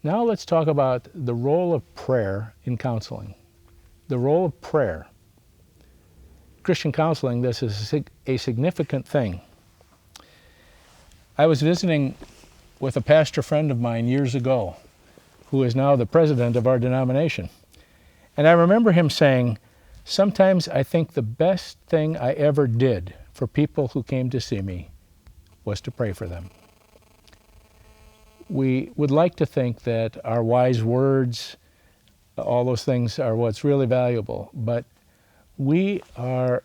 Now let's talk about the role of prayer in counseling. The role of prayer. Christian counseling, this is a significant thing. I was visiting with a pastor friend of mine years ago, who is now the president of our denomination. And I remember him saying, sometimes I think the best thing I ever did for people who came to see me was to pray for them. We would like to think that our wise words, all those things are what's really valuable, but we are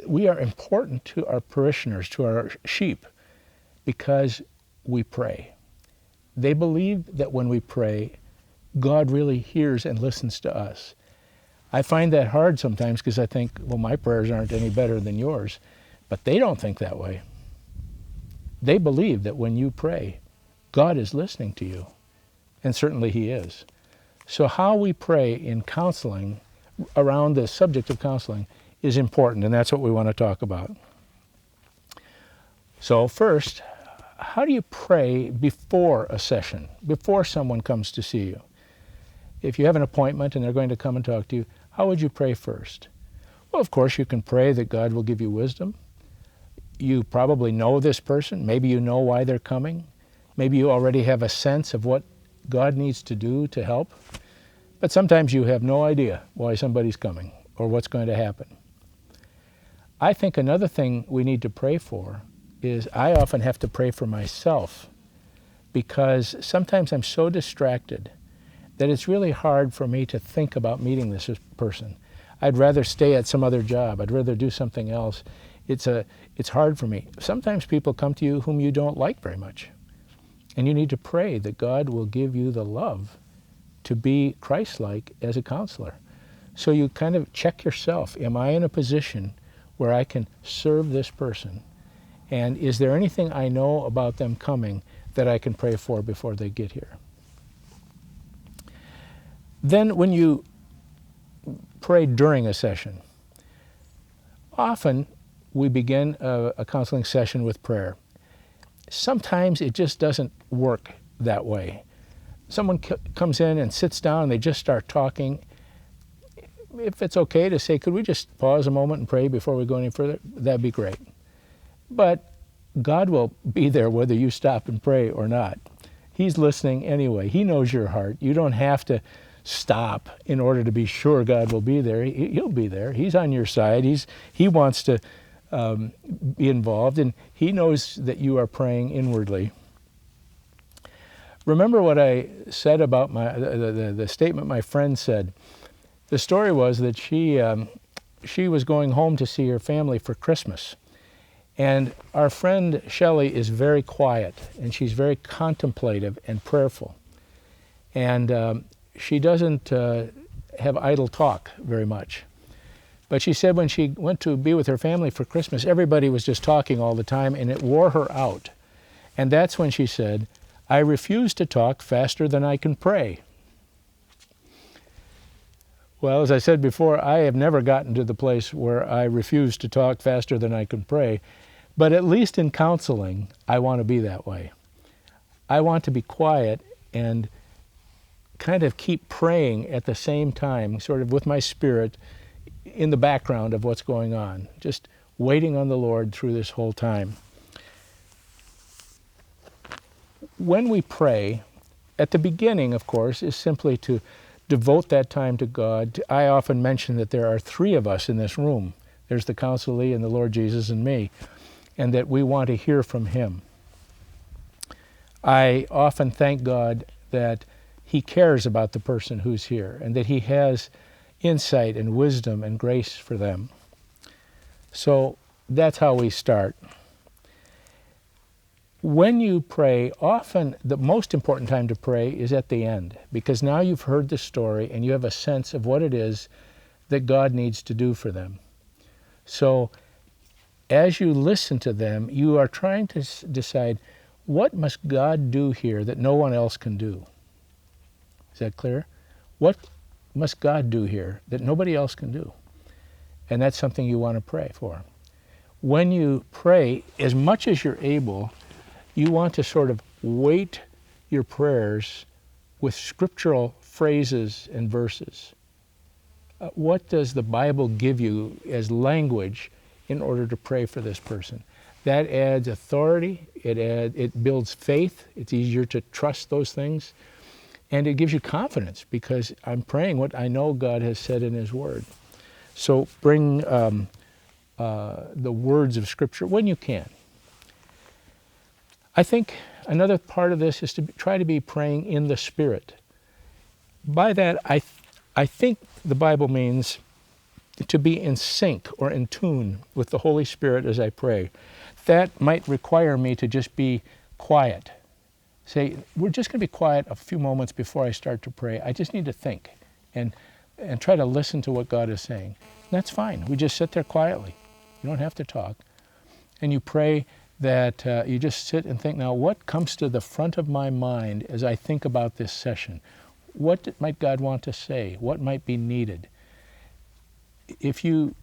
important to our parishioners, to our sheep, because we pray. They believe that when we pray, God really hears and listens to us. I find that hard sometimes because I think, well, my prayers aren't any better than yours, but they don't think that way. They believe that when you pray, God is listening to you, and certainly He is. So how we pray in counseling, around the subject of counseling, is important, and that's what we want to talk about. So first, how do you pray before a session, before someone comes to see you? If you have an appointment and they're going to come and talk to you, how would you pray first? Well, of course, you can pray that God will give you wisdom. You probably know this person. Maybe you know why they're coming. Maybe you already have a sense of what God needs to do to help. But sometimes you have no idea why somebody's coming or what's going to happen. I think another thing we need to pray for is I often have to pray for myself, because sometimes I'm so distracted that it's really hard for me to think about meeting this person. I'd rather stay at some other job. I'd rather do something else. It's hard for me. Sometimes people come to you whom you don't like very much, and you need to pray that God will give you the love to be Christ-like as a counselor. So you kind of check yourself. Am I in a position where I can serve this person? And is there anything I know about them coming that I can pray for before they get here? Then when you pray during a session, often we begin a counseling session with prayer. Sometimes it just doesn't work that way. Someone comes in and sits down and they just start talking. If it's okay to say, could we just pause a moment and pray before we go any further? That'd be great. But God will be there whether you stop and pray or not. He's listening anyway. He knows your heart. You don't have to stop in order to be sure God will be there. He'll be there. He's on your side. He wants to be involved, and He knows that you are praying inwardly. Remember what I said about the statement my friend said. The story was that she was going home to see her family for Christmas. And our friend Shelley is very quiet, and she's very contemplative and prayerful. And she doesn't have idle talk very much. But she said when she went to be with her family for Christmas, everybody was just talking all the time, and it wore her out. And that's when she said, I refuse to talk faster than I can pray. Well, as I said before, I have never gotten to the place where I refuse to talk faster than I can pray. But at least in counseling, I want to be that way. I want to be quiet and kind of keep praying at the same time, sort of with my spirit in the background of what's going on, just waiting on the Lord through this whole time. When we pray, at the beginning, of course, is simply to devote that time to God. I often mention that there are three of us in this room. There's the counselee and the Lord Jesus and me, and that we want to hear from Him. I often thank God that He cares about the person who's here and that He has insight and wisdom and grace for them. So that's how we start. When you pray, often the most important time to pray is at the end, because now you've heard the story and you have a sense of what it is that God needs to do for them. So as you listen to them, you are trying to decide, what must God do here that no one else can do? Is that clear? What must God do here that nobody else can do? And that's something you want to pray for. When you pray, as much as you're able, you want to sort of weight your prayers with scriptural phrases and verses. What does the Bible give you as language in order to pray for this person? That adds authority, it builds faith, it's easier to trust those things, and it gives you confidence because I'm praying what I know God has said in His Word. So bring the words of Scripture when you can. I think another part of this is to try to be praying in the Spirit. By that, I think the Bible means to be in sync or in tune with the Holy Spirit as I pray. That might require me to just be quiet. Say, we're just going to be quiet a few moments before I start to pray. I just need to think and try to listen to what God is saying. And that's fine. We just sit there quietly. You don't have to talk. And you pray that you just sit and think, now what comes to the front of my mind as I think about this session? What might God want to say? What might be needed? If you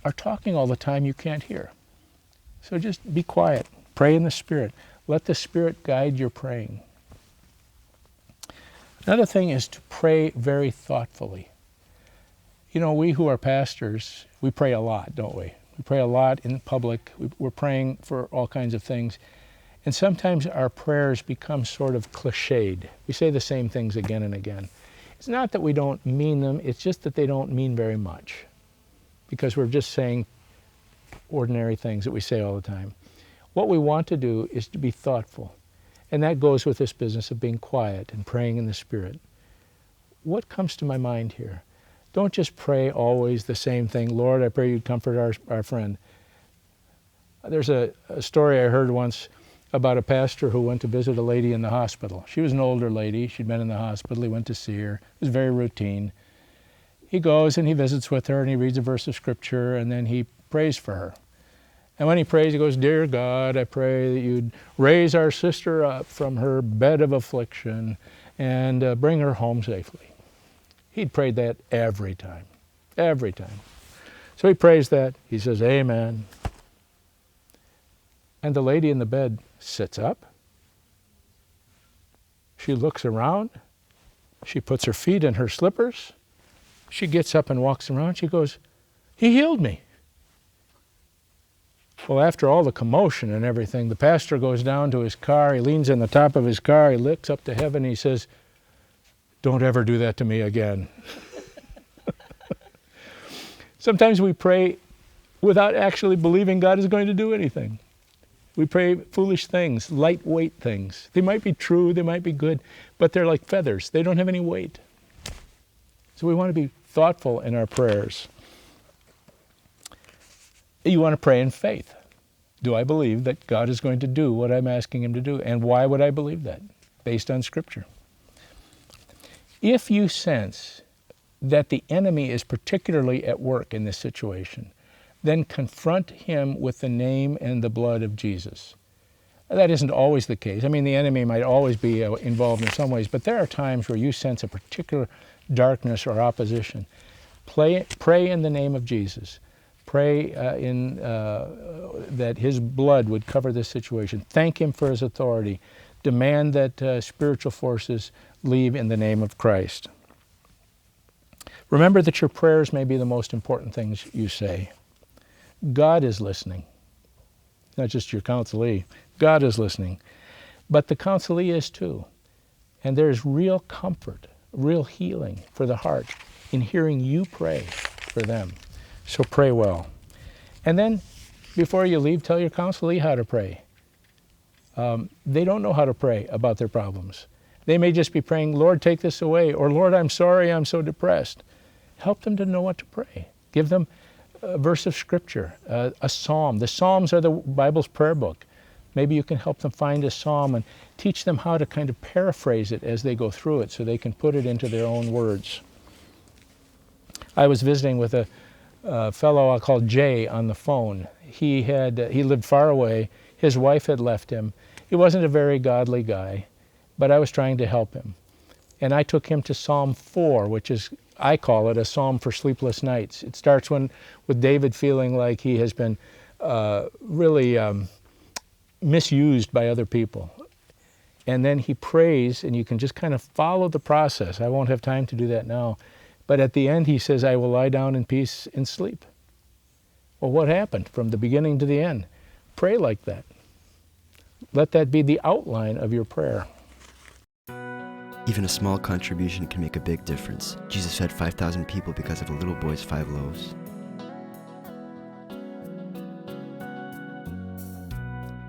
are talking all the time, you can't hear. So just be quiet. Pray in the Spirit. Let the Spirit guide your praying. Another thing is to pray very thoughtfully. You know, we who are pastors, we pray a lot, don't we? We pray a lot in public. We're praying for all kinds of things. And sometimes our prayers become sort of cliched. We say the same things again and again. It's not that we don't mean them, it's just that they don't mean very much. Because we're just saying ordinary things that we say all the time. What we want to do is to be thoughtful. And that goes with this business of being quiet and praying in the Spirit. What comes to my mind here? Don't just pray always the same thing. Lord, I pray you'd comfort our friend. There's a story I heard once about a pastor who went to visit a lady in the hospital. She was an older lady. She'd been in the hospital. He went to see her. It was very routine. He goes and he visits with her and he reads a verse of Scripture and then he prays for her. And when he prays, he goes, "Dear God, I pray that you'd raise our sister up from her bed of affliction and bring her home safely." He'd prayed that every time. So he prays that. He says, "Amen." And the lady in the bed sits up. She looks around. She puts her feet in her slippers. She gets up and walks around. She goes, "He healed me." Well, after all the commotion and everything, the pastor goes down to his car. He leans in the top of his car. He looks up to heaven. He says, "Don't ever do that to me again." Sometimes we pray without actually believing God is going to do anything. We pray foolish things, lightweight things. They might be true, they might be good, but they're like feathers. They don't have any weight. So we want to be thoughtful in our prayers. You want to pray in faith. Do I believe that God is going to do what I'm asking Him to do? And why would I believe that? Based on Scripture. If you sense that the enemy is particularly at work in this situation, then confront him with the name and the blood of Jesus. That isn't always the case. I mean, the enemy might always be involved in some ways, but there are times where you sense a particular darkness or opposition. Pray in the name of Jesus. Pray that His blood would cover this situation. Thank Him for His authority. Demand that spiritual forces leave in the name of Christ. Remember that your prayers may be the most important things you say. God is listening. Not just your counselee. God is listening. But the counselee is too. And there's real comfort, real healing for the heart in hearing you pray for them. So pray well. And then, before you leave, tell your counselee how to pray. They don't know how to pray about their problems. They may just be praying, "Lord, take this away," or "Lord, I'm sorry, I'm so depressed." Help them to know what to pray. Give them a verse of Scripture, a psalm. The Psalms are the Bible's prayer book. Maybe you can help them find a psalm and teach them how to kind of paraphrase it as they go through it so they can put it into their own words. I was visiting with a fellow I'll call Jay on the phone. He lived far away. His wife had left him. He wasn't a very godly guy, but I was trying to help him. And I took him to Psalm 4, which is, I call it, a psalm for sleepless nights. It starts with David feeling like he has been really misused by other people. and then he prays, and you can just kind of follow the process. I won't have time to do that now. But at the end, he says, I will lie down in peace and sleep. Well, what happened from the beginning to the end? Pray like that. Let that be the outline of your prayer. Even a small contribution can make a big difference. Jesus fed 5,000 people because of a little boy's 5 loaves.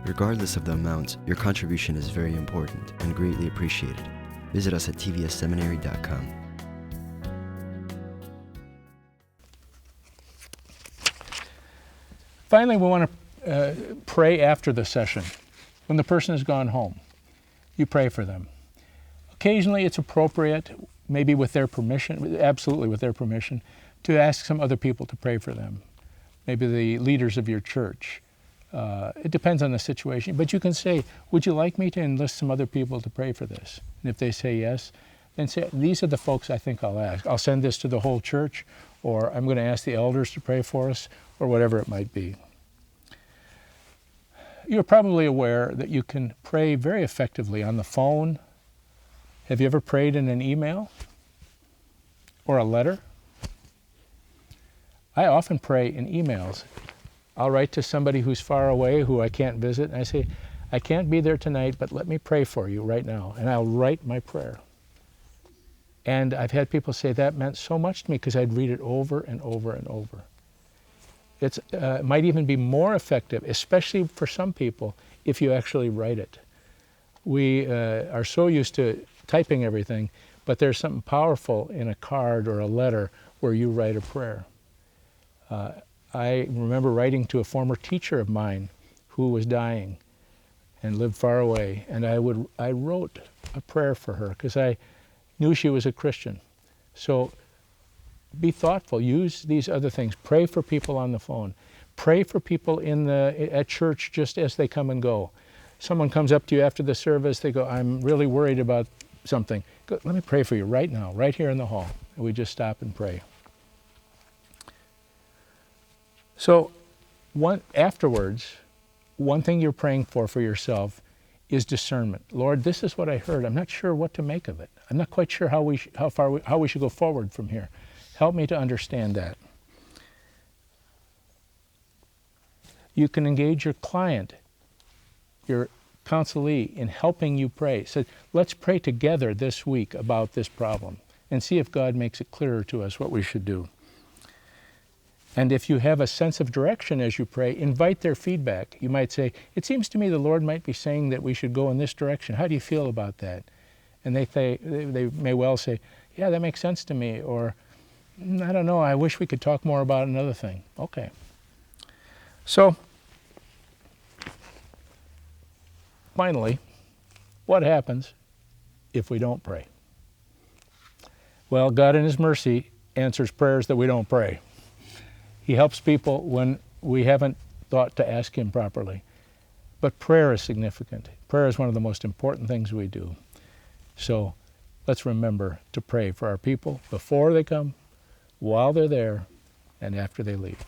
Regardless of the amount, your contribution is very important and greatly appreciated. Visit us at TVSEMINARY.com. Finally, we want to pray after the session. When the person has gone home, you pray for them. Occasionally, it's appropriate, maybe with their permission, absolutely with their permission, to ask some other people to pray for them. Maybe the leaders of your church. It depends on the situation. But you can say, would you like me to enlist some other people to pray for this? And if they say yes, then say, these are the folks I think I'll ask. I'll send this to the whole church, or I'm going to ask the elders to pray for us, or whatever it might be. You're probably aware that you can pray very effectively on the phone. Have you ever prayed in an email or a letter? I often pray in emails. I'll write to somebody who's far away, who I can't visit, and I say, I can't be there tonight, but let me pray for you right now. And I'll write my prayer. And I've had people say that meant so much to me because I'd read it over and over and over. It might even be more effective, especially for some people, if you actually write it. We are so used to typing everything, but there's something powerful in a card or a letter where you write a prayer. I remember writing to a former teacher of mine who was dying and lived far away, and I wrote a prayer for her because I knew she was a Christian. So be thoughtful. Use these other things. Pray for people on the phone. Pray for people at church just as they come and go. Someone comes up to you after the service, they go, I'm really worried about something. Go, let me pray for you right now, right here in the hall. And we just stop and pray. So afterwards, one thing you're praying for yourself is discernment. Lord, this is what I heard. I'm not sure what to make of it. I'm not quite sure how we should go forward from here. Help me to understand that. You can engage your client, your counselee, in helping you pray. So let's pray together this week about this problem and see if God makes it clearer to us what we should do. And if you have a sense of direction as you pray, invite their feedback. You might say, it seems to me the Lord might be saying that we should go in this direction. How do you feel about that? And they may well say, yeah, that makes sense to me. Or, I don't know, I wish we could talk more about another thing. Okay. So, finally, what happens if we don't pray? Well, God in His mercy answers prayers that we don't pray. He helps people when we haven't thought to ask Him properly. But prayer is significant. Prayer is one of the most important things we do. So let's remember to pray for our people before they come, while they're there, and after they leave.